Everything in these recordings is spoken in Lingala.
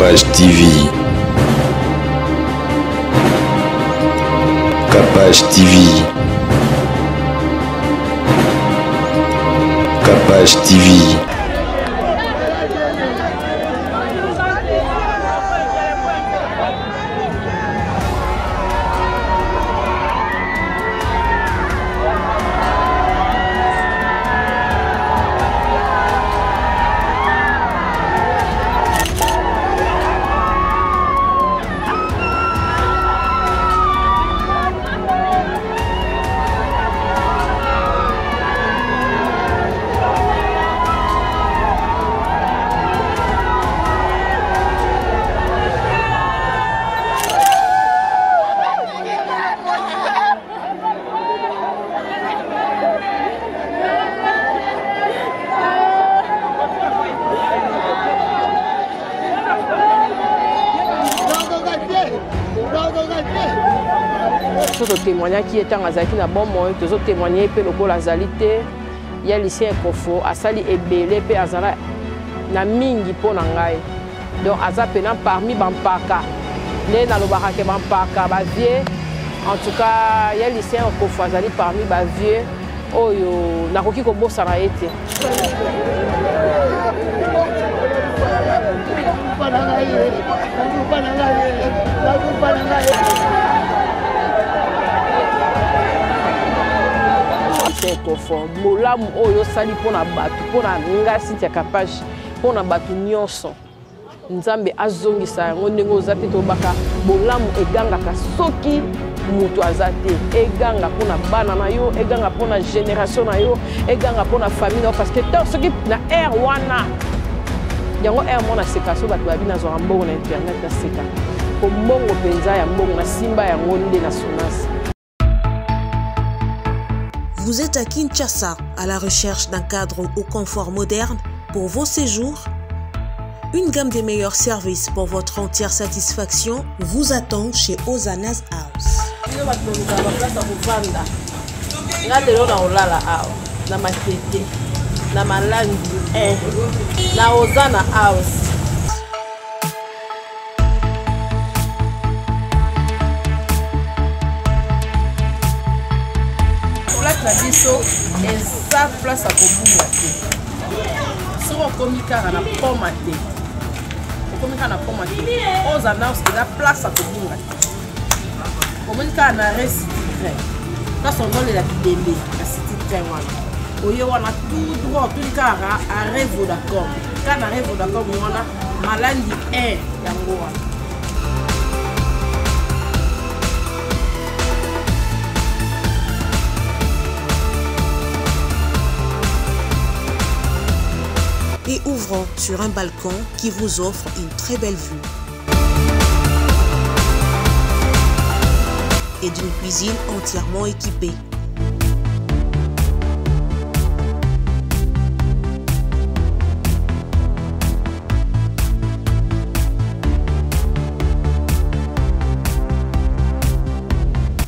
Capage TV. Capage TV. Capage TV. Témoignant qui était en Azaki na bon moment, tous autres témoigner pe loko la zalité, il y a lycée Kofo, asali ebele pe azala na mingi po na ngai. Donc aza pena parmi bampaka. Ne na lobaka ke bampaka ba vieux. En tout cas, il y a lycée Kofo azali parmi ba vieux oyo nakoki ko bossa na ete. Molamu oyo sali pona batu pona ngasi tia Capage pona batu nyonso nzambe azongisa yango ndenge ozate to baka molamu egangaka soki mutu azate eganga pona bana na yo eganga pona génération na yo eganga pona famille na parce que tant soki na air wana yango air mona seka so batu babina zo mbongo na internet na seka ko mbongo penza ya mbongo na simba yango nde na sonasi. Vous êtes à Kinshasa, à la recherche d'un cadre au confort moderne pour vos séjours? Une gamme des meilleurs services pour votre entière satisfaction vous attend chez Ozanas House. Na biso eza place à kobunga te soki okomi kaka na poma te Ozanas eza place à kobunga te omoni kaka na recity train place ozolela bidele na city train wana oye wana tout droit otuli kaka arrêt Vodacom kaka na arrêt Vodacom wana malandi 1 yango wana. Et ouvrant sur un balcon qui vous offre une très belle vue. Et d'une cuisine entièrement équipée.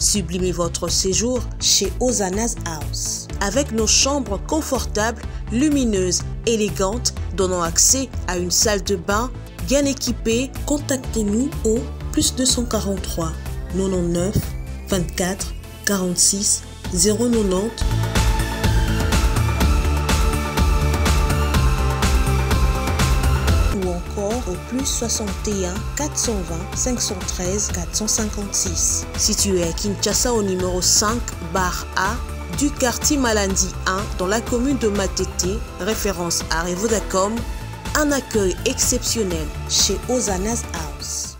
Sublimez votre séjour chez Ozanas House. Avec nos chambres confortables, lumineuses, élégantes, donnant accès à une salle de bain bien équipée, contactez-nous au +243 99 24 46 090 ou encore au +61 420 513 456. Situé à Kinshasa au numéro 5 bar A du quartier Malandi 1 dans la commune de Matete, référence à Vodacom, un accueil exceptionnel chez Ozanas House.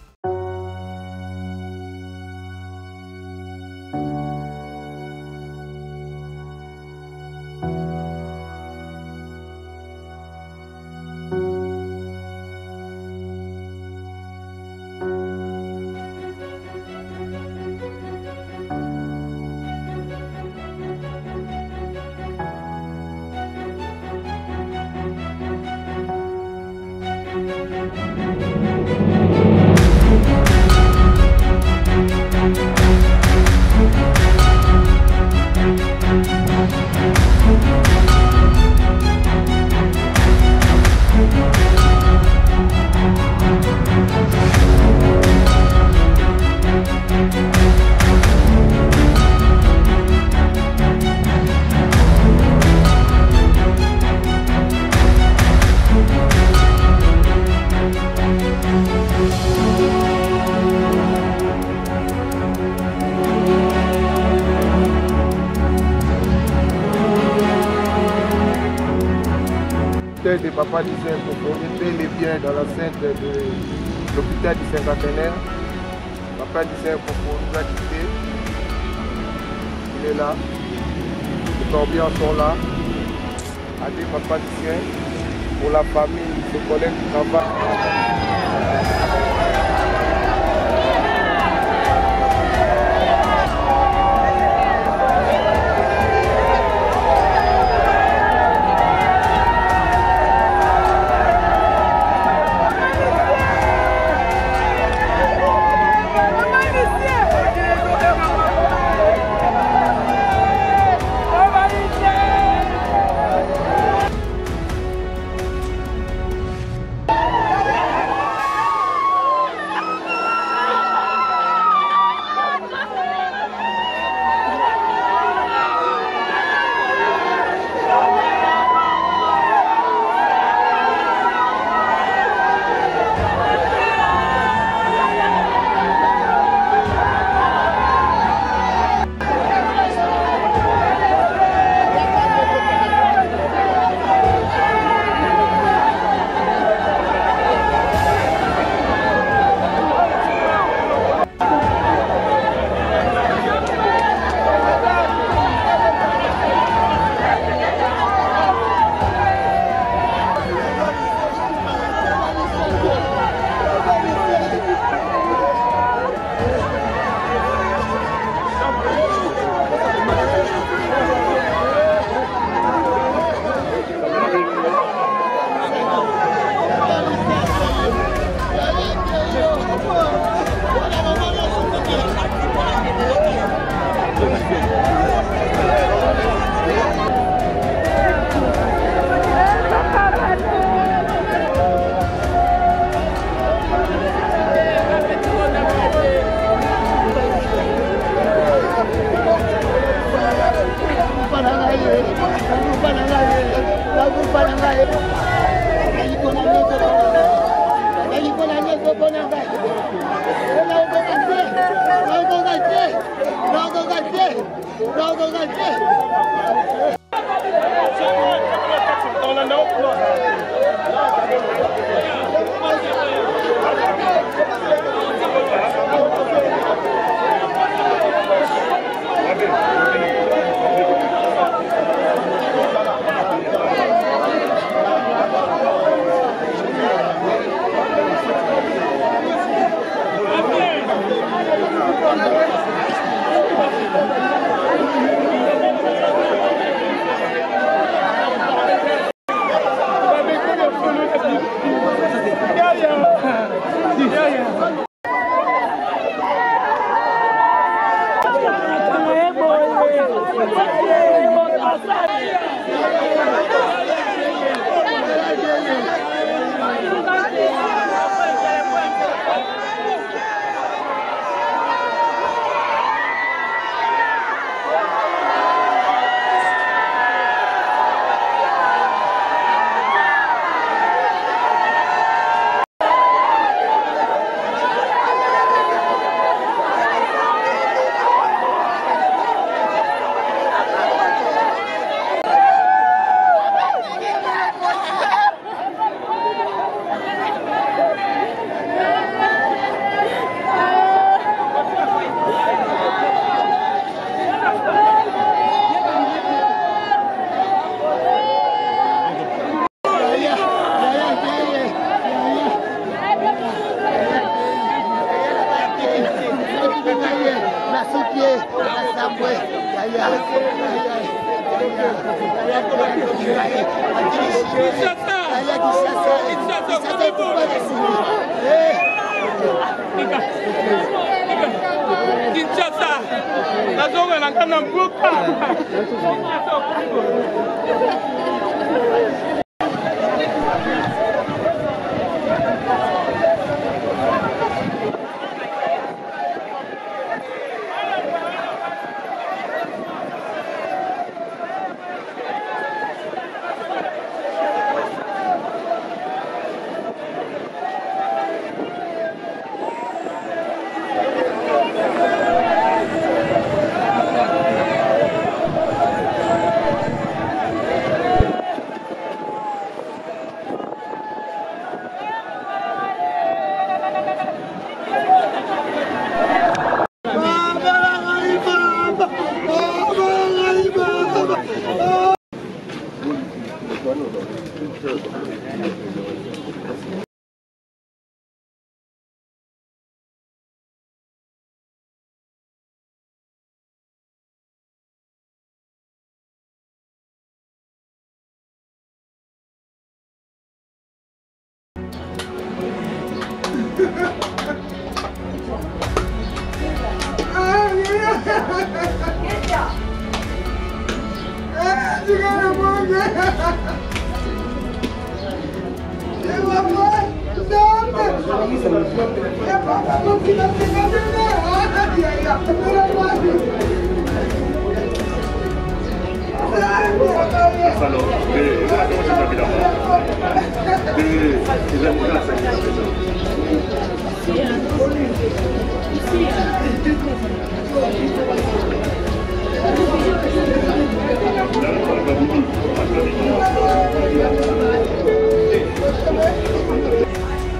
Papa disait qu'on était les biens dans l'enceinte de l'hôpital du cinquantenaire. Papa disait qu'on nous a quittés. Il est là. Les corbières sont là. Adieu Papa disait pour la famille, ses collègues qui travaillent.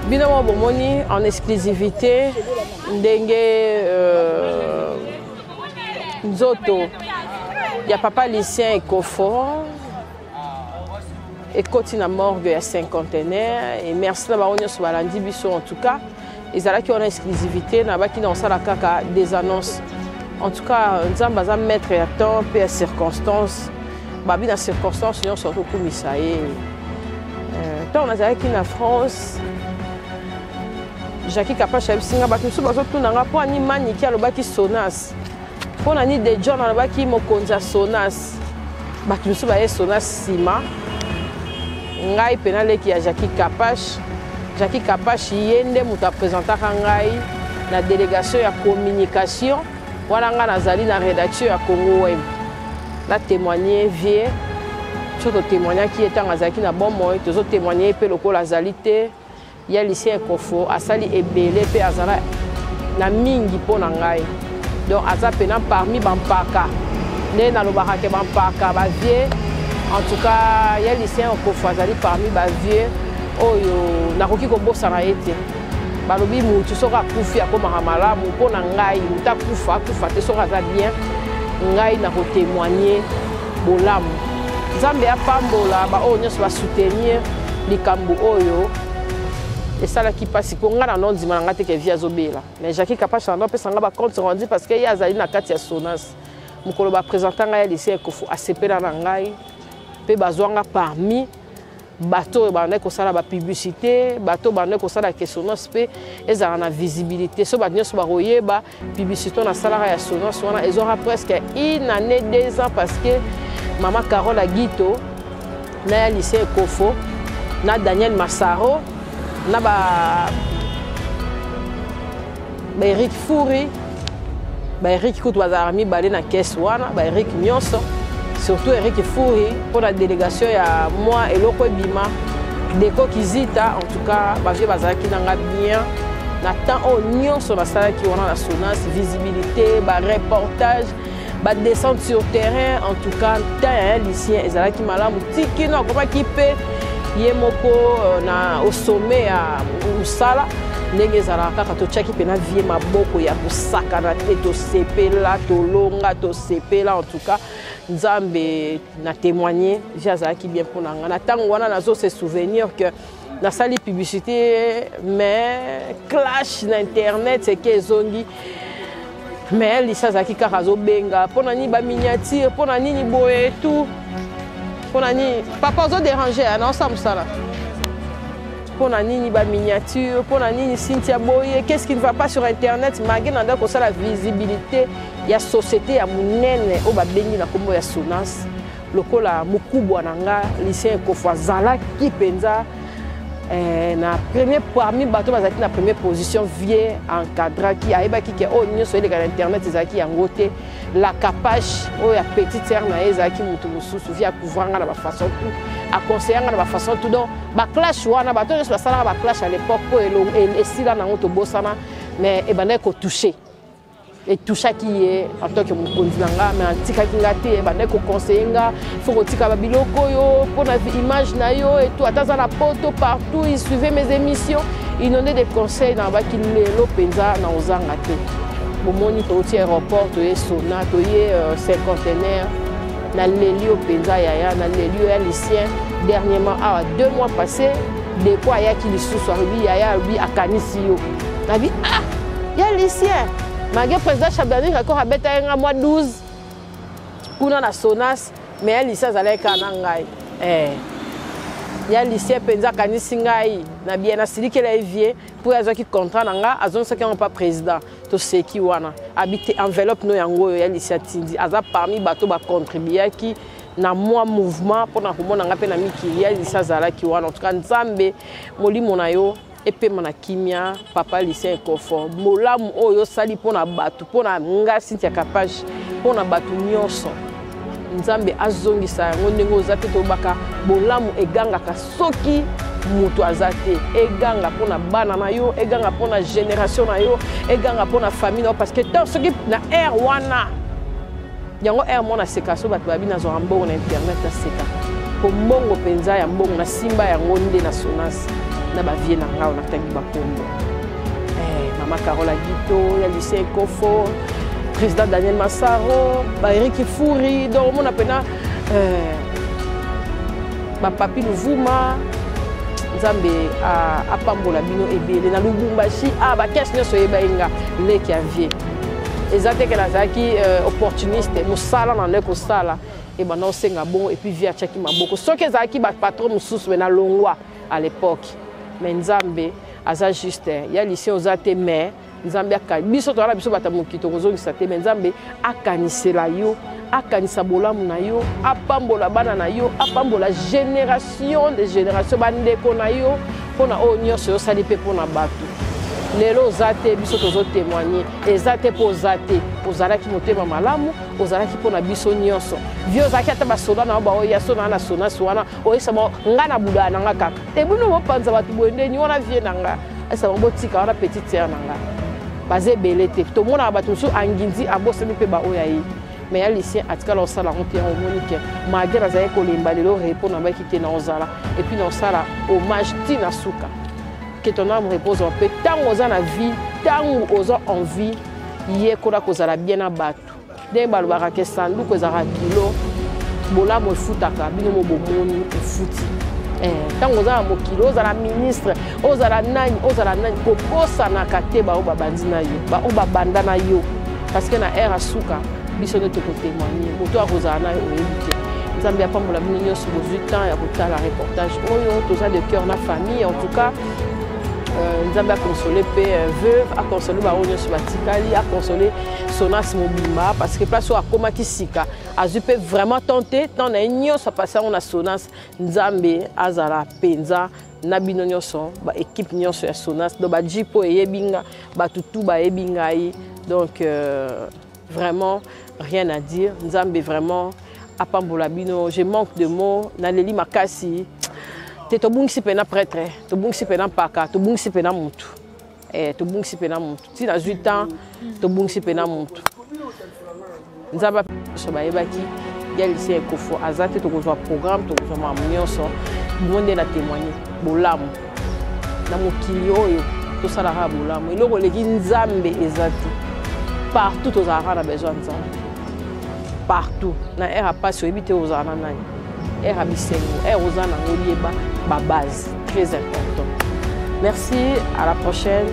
Binomo bomoni en exclusivité ndenge nzoto ya papa lycéen Ekofo ekoti na morgue ya cinquantenaire et merci na bango nyonso balandi biso en tout cas ezalaki en exclusivité na baki na osala kaka des annonces en tout cas nzambe aza maître ya temps pe ya circonstance babi na circonstance nyonso tokumisa ye ntango nazalaki na France Jackie Kapache abisinga bato mosusu bazotunanga mpo ani maniki alobaki Sonas mpo na ni de John alobaki mokonzi ya Sonas bato mosusu baye Sonas nsima ngai mpe naleki ya Jackie Kapache ye nde moto apresentaka ngai na délégation ya communication wana ngai nazali na rédaction ya Congo Web na témoigner vie so totémoignaki ye ntango azalaki na bomoi tozotémoigne ye mpe lokola azali te ya lycéen Ekofo asali ebele pe azala na mingi mpo na ngai donc aza pena parmi bampaka nde nalobaka ke bampaka bavie en tout cas ya lycéen Ekofo azali parmi bavie oyo nakoki kobosana ye te balobi mutu soki akufi akomaka malamu mpo na ngai mutu akufa te soki aza bien ngai nakotémoigne bolamu nzambe apambola baoyo nyonso basoutenir likambo oyo esalaki mpasi mpo ngai na ndondima na ngai te ke vie azobela mais Jackie Kapache na ndo apesanga bacompte rendu parce que ye azali na kati ya Sonas mokolo baprésenta ngai ya lycée Ekofo asepela na ngai mpe bazwanga parmi bato oyo bandaki kosala bapublicité bato oyo bandaki kosala ke Sonas mpe ezala na visibilité so bato nyonso bakoyeba publicité nasalaka ya Sonas wana ezwaka presque 1 année 2 ans parce que mama Carole Aguito na ya lycée Ekofo na Daniel Massaro na ba Eric Fouri Eric kutu bazala mibale na kese wana Eric nyonso surtout Eric Fouri pour la délégation ya moi eloko ebima Deko Kizita en tout cas bavie bazalaki nanga bien na temps oyo nyonso basalaki wana na Sonas visibilité reportage descente sur terrain en tout cas temps ya lycéen ezalaki malamu tikino akomaki mpe ye moko au sommet ya mosala ndenge ezalaka kaka totiaki mpe na vie maboko ya kosakana te tosepela tolonga tosepela en tout cas nzambe na témoigner vie azalaki bien mpo na nga na ntango wana nazose souvenir que nasali publicité mais clash na internet seke ezongi mais lycée azalaki kaka azobenga mpo na nini baminiature mpo na nini boye tout papa ozo déranger na osa mosala mpo na nini baminiature mpo na nini Cynthia boye qu'est-ce qui ne va pas sur internet malgré nanda kosala visibilité ya société ya monene oyo babengi na kombo ya Sonas lokola mokubwa na nga lycéen Ekofo azalaki mpenza na premier parmi bato bazalaki na première position vie encadraki ayebaki ke oyo nyonso eleka na internet ezalaki yango te la Kapache oyo ya petite sœur na ye ezalaki moto mosusu vie akouvranga na bafaçon tout aconseillanga na bafaçon tout donc baclash wana bato nyonso basalaka baclash à l'époque po esila nango tobosana mais ebandaki kotouche etouchaki ye en tant que mokonzi na nga mais atikaki nga te ebandaki koconseille nga fo kotika babiloko oyo mpo na image na yo etout ata aza na poto partout il suivait mes émissions il donnait des conseils na baki lelo mpenza na ozanga te bomoni touti aéroport toye Sona toye cinquantenaire na leli oyo mpenza yaya na leli oyo ya lycéen dernièrement awa 2 mois passé deko ayaki lisusu alobi yaya alobi akanisi yo nabi ya lycéen malgré président Chabdani encore abeta yenga mois 12 kuna na Sonas mais lycée azalaki na ngai ya lycée penza kanisi ngai na bien na silikela evie pour azaki contrat nanga azonsaki pas président to seki wana habite enveloppe no yango ya lycée tindi aza parmi bato ba contribuer ki na moi mouvement pour na komona nga pe na miki ya lycée azalaki wana en tout cas nzambe molimo na yo epema na kimia papa lycée Ekofo molamu oyo sali pona bato pona ngasi tia capage pona bato nyonso nzambe azongisa yango ndenge oza te tobaka bolamu egangaka soki mutu aza te eganga mpona bana na yo eganga mpona génération na yo eganga mpona famille na yo parce que tant soki na air wana yango air mona seka so bato babi nazwaka mbongo na internet aseka po mbongo mpenza ya mbongo na simba yango nde na Sonas na bavie na ngao natangi bakombo mama Carola Guito ya lycée Ekofo président Daniel Massaro, Eric Fouri, donc on appelle papi Luvuma, Nzambe a pambola bino ebele na Lubumbashi ba caisse nyo soyeba inga le qui a vie. Ezate que la zaki opportuniste, musala na leko sala et ben non senga bon et puis via chaki maboko. So que zaki ba patron mususu na longwa à l'époque. Mais Nzambe aza juste, il y a lycée ozate mais Nzambe akani biso toala biso batamuki tokozongisa te Nzambe akanisela yo akanisa bolamu na yo apambola bana na yo apambola génération de génération bandeko na yo pona o nyonso yo sali pe pona bato lelo ozate biso tozo témoigner ezate po ozate ozalaki motema malamu ozalaki pona biso nyonso vieux zaki ata basoda na ba oya sona na Sonas wana oyesa mo ngana buda na nga kaka te bino bopanza bato boendeni wana vie na nga esa botika wana petite sœur na nga basé belé te to mona bato so anginzi aboseli pe ba oya yi mais ya lycée atika la sala honte en monique malgré la zaye kolemba lelo répondre ba kité na ozala et puis na sala hommage tina suka que ton âme repose en paix tant aux en vie tant aux en vie yé kola kozala bien na bato de balobaka ke sandu kozala kilo bola mo futaka bino mo bomoni futi tant aux en mokilo ozala ministre ozala nani kokosa na kateba o babandi na yo ba o babanda na yo parce que na era suka biso ne te ko témoigner moto akozala na yo oyebite Nzambe apambola bino nyonso bozwi temps ya kotala reportage oyo toza de cœur na famille en tout cas Nzambe a consolé veuve, a consolé Baronio Subatikali, a consolé Sonas Mobima parce que place où a komaki sika, a zupe vraiment tenté, tant na nyo sa passé on a Sonas Nzambe azara penza na bino nyonso ba équipe nyonso ya Sonas do ba jipo eyebinga ba tutu ba ebingai donc vraiment rien à dire Nzambe vraiment apambola bino je manque de mots na leli makasi to bungisi pena prêtre to bungisi pena paka to bungisi pena mutu to bungisi pena mutu ti na 8 ans to bungisi pena mutu Nzamba so ba yebaki ya lycée Ekofo azate to kozwa programme to kozwa mamunyoso monde na témoigner bolamu na mokili oyo to sala ha bolamu eloko leki Nzambe ezati partout to zara na besoin Nzambe partout na era passe ebite ozana nani era bisengo era ozana ngolieba ma base très important. Merci, à la prochaine.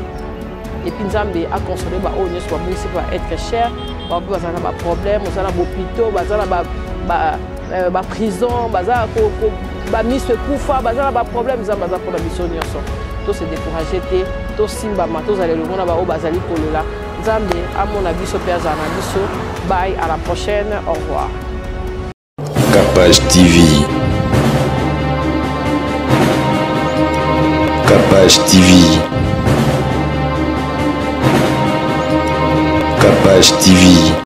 Et puis Nzambe a consolé ba o nyos ba bousi ba être cher, ba bazana ba problème, bazana ba hôpital, bazana ba prison, bazana ko ba mise kufa, bazana ba problème Nzambe za pour la mission nyonso. To se décourager te, to simba ma to zale le mona ba o bazali kolola. Nzambe a mon avis so pe azana biso. Bye, à la prochaine. Au revoir. Capage TV. Capage TV. Capage TV.